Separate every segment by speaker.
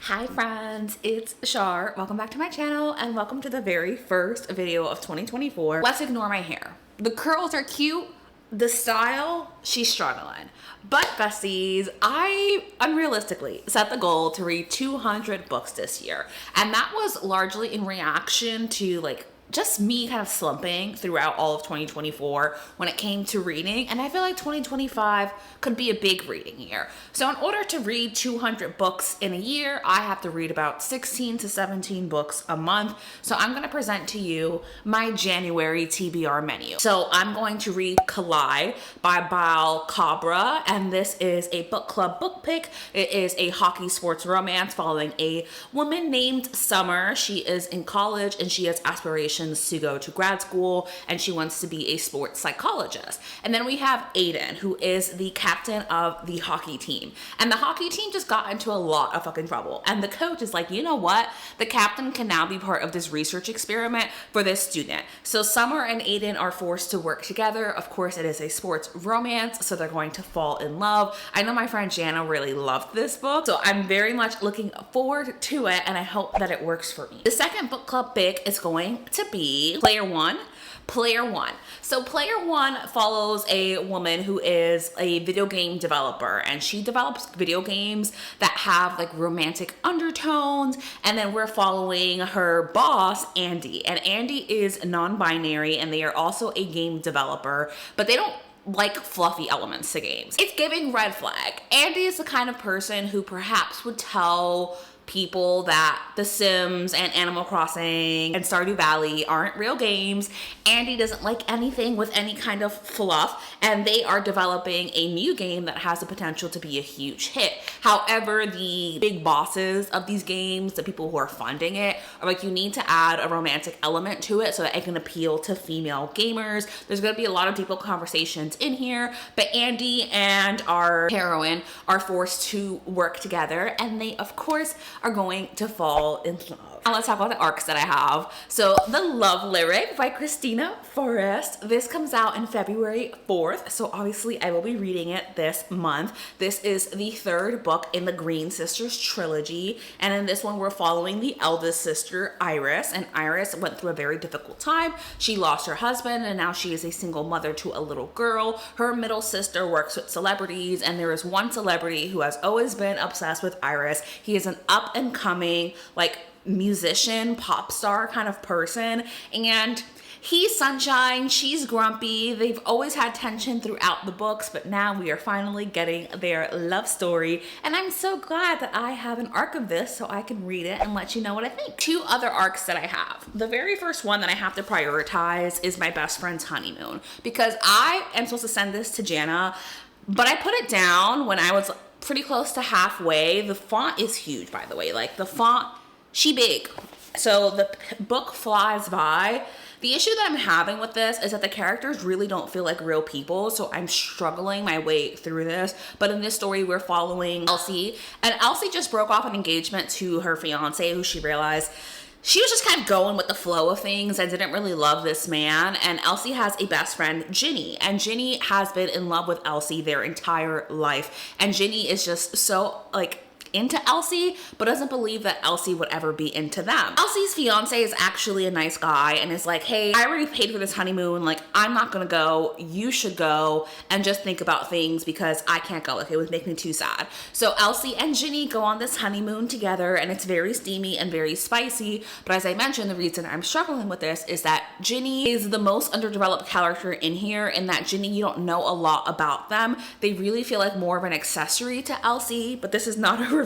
Speaker 1: Hi friends, it's Shar. Welcome back to my channel and welcome to the very first video of 2024. Let's ignore my hair. The curls are cute. The style, she's struggling. But besties, I unrealistically set the goal to read 200 books this year. And that was largely in reaction to just me kind of slumping throughout all of 2024 when it came to reading. And I feel like 2025 could be a big reading year. So in order to read 200 books in a year, I have to read about 16 to 17 books a month. So I'm going to present to you my January TBR menu. So I'm going to read Collide by Bal Cabra, and this is a book club book pick. It is a hockey sports romance following a woman named Summer. She is in college and she has aspirations to go to grad school, and she wants to be a sports psychologist. And then we have Aiden, who is the captain of the hockey team. And the hockey team just got into a lot of fucking trouble. And the coach is like, you know what? The captain can now be part of this research experiment for this student. So Summer and Aiden are forced to work together. Of course, it is a sports romance, so they're going to fall in love. I know my friend Jana really loved this book, so I'm very much looking forward to it, and I hope that it works for me. The second book club pick is going to be Player One. So Player One follows a woman who is a video game developer, and she develops video games that have like romantic undertones. And then we're following her boss, Andy, and Andy is non-binary, and they are also a game developer, but they don't like fluffy elements to games. It's giving red flag. Andy is the kind of person who perhaps would tell people that The Sims and Animal Crossing and Stardew Valley aren't real games. Andy doesn't like anything with any kind of fluff, and they are developing a new game that has the potential to be a huge hit. However, the big bosses of these games, the people who are funding it, are like, you need to add a romantic element to it so that it can appeal to female gamers. There's going to be a lot of deep conversations in here, but Andy and our heroine are forced to work together, and they of course are going to fall in love. Now let's talk about the arcs that I have. So The Love Lyric by Christina Forrest. This comes out in February 4th, so obviously I will be reading it this month. This is the third book in the Green Sisters trilogy, and in this one we're following the eldest sister, Iris, and Iris went through a very difficult time. She lost her husband, and now she is a single mother to a little girl. Her middle sister works with celebrities, and there is one celebrity who has always been obsessed with Iris. He is an up and coming musician, pop star kind of person, and he's sunshine, she's grumpy. They've always had tension throughout the books, but now we are finally getting their love story, and I'm so glad that I have an arc of this so I can read it and let you know what I think. Two other arcs that I have. The very first one that I have to prioritize is my best friend's honeymoon, because I am supposed to send this to Jana, but I put it down when I was pretty close to halfway. The font is huge, by the way. The font, she big. So the book flies by. The issue that I'm having with this is that the characters really don't feel like real people, so I'm struggling my way through this. But in this story, we're following Elsie, and Elsie just broke off an engagement to her fiance, who she realized she was just kind of going with the flow of things and didn't really love this man. And Elsie has a best friend, Ginny, and Ginny has been in love with Elsie their entire life. And Ginny is just so into Elsie, but doesn't believe that Elsie would ever be into them. Elsie's fiance is actually a nice guy and is like, hey, I already paid for this honeymoon. I'm not gonna go. You should go and just think about things because I can't go. It would make me too sad. So Elsie and Ginny go on this honeymoon together, and it's very steamy and very spicy. But as I mentioned, the reason I'm struggling with this is that Ginny is the most underdeveloped character in here, in that Ginny, you don't know a lot about them. They really feel like more of an accessory to Elsie, but this is not a review.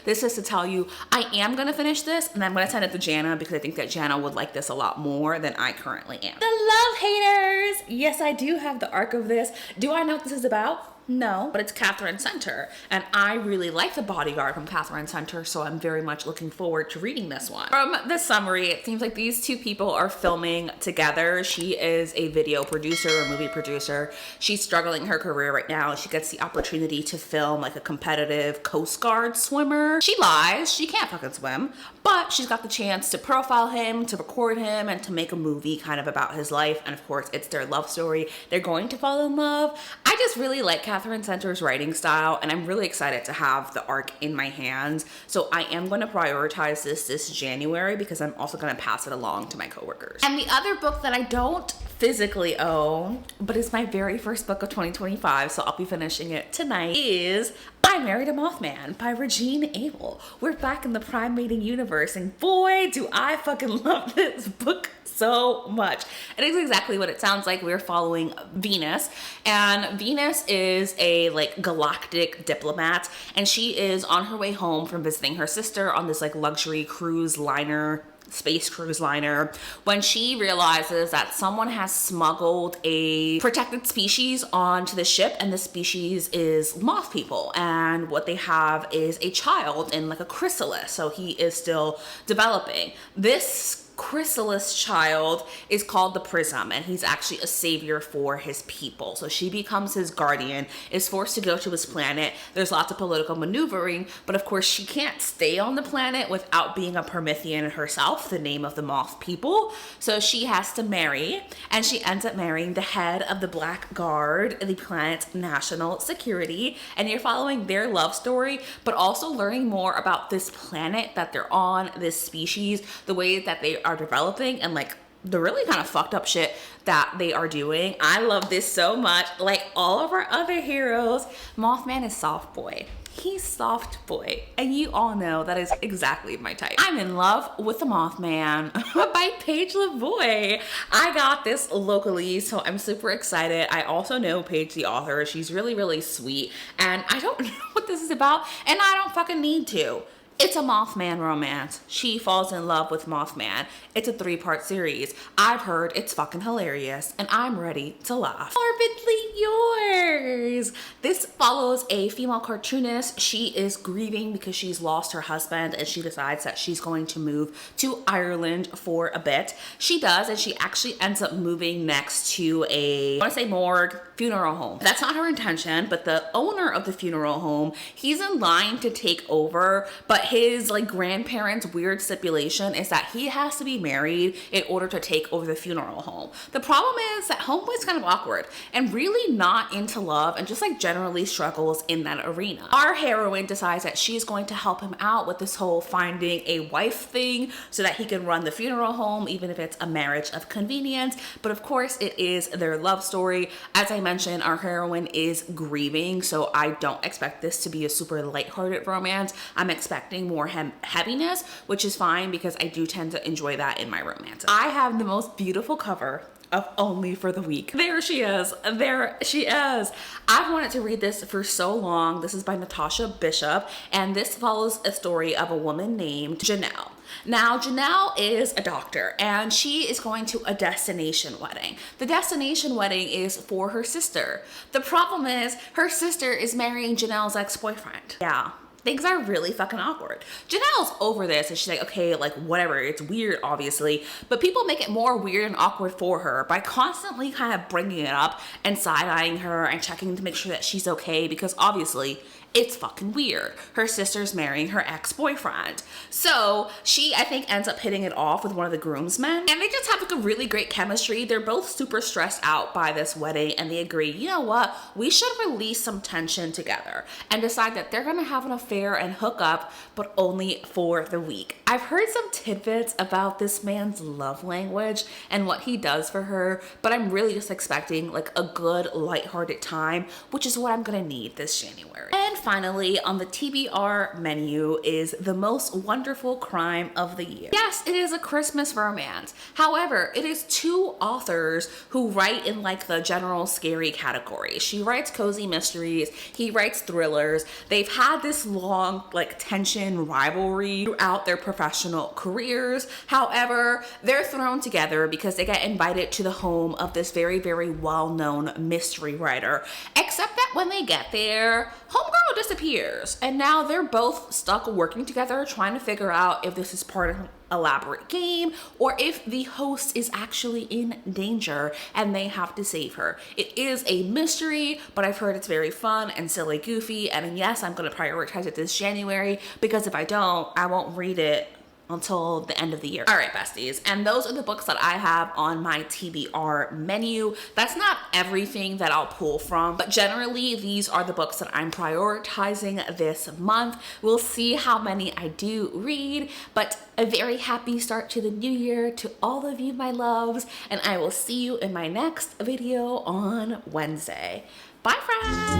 Speaker 1: This is to tell you I am going to finish this, and I'm going to send it to Jana because I think that Jana would like this a lot more than I currently am. The love haters. Yes, I do have the arc of this. Do I know what this is about? No, but it's Catherine Center, and I really like The Bodyguard from Catherine Center, so I'm very much looking forward to reading this one. From the summary, it seems like these two people are filming together. She is a video producer or movie producer. She's struggling her career right now. She gets the opportunity to film a competitive Coast Guard swimmer. She lies, she can't fucking swim, but she's got the chance to profile him, to record him, and to make a movie kind of about his life, and of course, it's their love story. They're going to fall in love. I just really like Catherine Catherine Center's writing style, and I'm really excited to have the arc in my hands. So I am going to prioritize this January because I'm also going to pass it along to my coworkers. And the other book that I don't physically own, but it's my very first book of 2025, so I'll be finishing it tonight, is I Married a Mothman by Regine Abel. We're back in the Prime Mating universe, and boy, do I fucking love this book so much. It is exactly what it sounds like. We're following Venus, and Venus is a like galactic diplomat, and she is on her way home from visiting her sister on this like luxury cruise liner, space cruise liner, when she realizes that someone has smuggled a protected species onto the ship, and the species is moth people, and what they have is a child in like a chrysalis, so he is still developing. This chrysalis child is called the Prism, and he's actually a savior for his people. So she becomes his guardian, is forced to go to his planet. There's lots of political maneuvering, but of course she can't stay on the planet without being a Promethean herself, the name of the moth people. So she has to marry, and she ends up marrying the head of the Black Guard, the planet's national security. And you're following their love story, but also learning more about this planet that they're on, this species, the way that they are developing, and like the really kind of fucked up shit that they are doing. I love this so much. Like all of our other heroes, Mothman is soft boy. He's soft boy, and you all know that is exactly my type. I'm in love with the Mothman by Paige Lavoie. I got this locally, so I'm super excited. I also know Paige the author. She's really, really sweet, and I don't know what this is about, and I don't fucking need to. It's a Mothman romance. She falls in love with Mothman. It's a 3-part series. I've heard it's fucking hilarious, and I'm ready to laugh. Morbidly yours. This follows a female cartoonist. She is grieving because she's lost her husband, and she decides that she's going to move to Ireland for a bit. She does, and she actually ends up moving next to a, I want to say morgue, funeral home. That's not her intention, but the owner of the funeral home, he's in line to take over, but his like grandparents' weird stipulation is that he has to be married in order to take over the funeral home. The problem is that homeboy's kind of awkward and really not into love, and just like generally struggles in that arena. Our heroine decides that she's going to help him out with this whole finding a wife thing so that he can run the funeral home, even if it's a marriage of convenience. But of course it is their love story. As I mentioned, our heroine is grieving, so I don't expect this to be a super lighthearted romance. I'm expecting more heaviness, which is fine because I do tend to enjoy that in my romances. I have the most beautiful cover of Only for the Week. There she is. There she is. I've wanted to read this for so long. This is by Natasha Bishop, and this follows a story of a woman named Janelle. Now, Janelle is a doctor, and she is going to a destination wedding. The destination wedding is for her sister. The problem is her sister is marrying Janelle's ex-boyfriend. Yeah. Things are really fucking awkward. Janelle's over this, and she's like, okay, like whatever, it's weird obviously, but people make it more weird and awkward for her by constantly kind of bringing it up and side-eyeing her and checking to make sure that she's okay, because obviously it's fucking weird. Her sister's marrying her ex-boyfriend. So she, I think, ends up hitting it off with one of the groomsmen, and they just have like a really great chemistry. They're both super stressed out by this wedding, and they agree, you know what, we should release some tension together and decide that they're gonna have an affair and hook up, but only for the week. I've heard some tidbits about this man's love language and what he does for her, but I'm really just expecting like a good lighthearted time, which is what I'm gonna need this January. And finally, on the TBR menu is The Most Wonderful Crime of the Year. Yes, it is a Christmas romance. However, it is 2 authors who write in like the general scary category. She writes cozy mysteries, he writes thrillers. They've had this long like tension rivalry throughout their professional careers. However, they're thrown together because they get invited to the home of this very, very well-known mystery writer. Except that when they get there, homegirl disappears, and now they're both stuck working together trying to figure out if this is part of an elaborate game or if the host is actually in danger and they have to save her. It is a mystery, but I've heard it's very fun and silly goofy, and yes, I'm going to prioritize it this January, because if I don't, I won't read it until the end of the year. All right, besties, and those are the books that I have on my TBR menu. That's not everything that I'll pull from, but generally these are the books that I'm prioritizing this month. We'll see how many I do read, but a very happy start to the new year to all of you, my loves, and I will see you in my next video on Wednesday. Bye, friends.